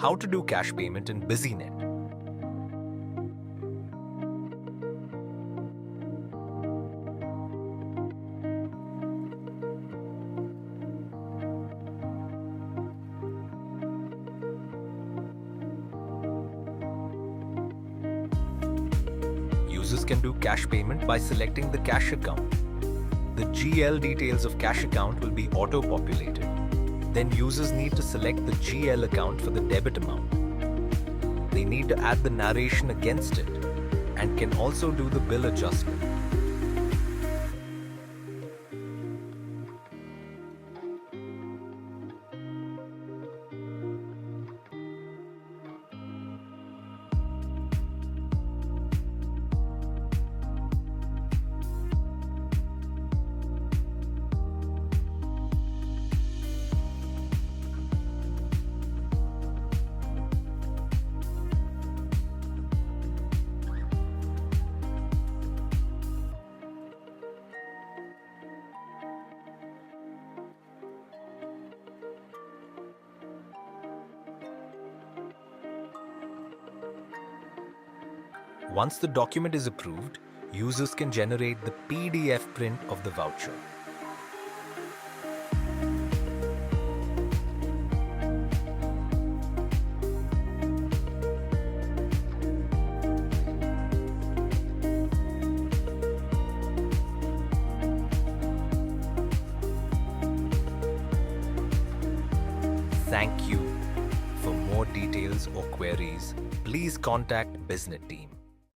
How to do cash payment in Businet. Users can do cash payment by selecting the cash account. The GL details of cash account will be auto-populated. Then users need to select the GL account for the debit amount. They need to add the narration against it and can also do the bill adjustment. Once the document is approved, users can generate the PDF print of the voucher. Thank you. For more details or queries, please contact Businet team.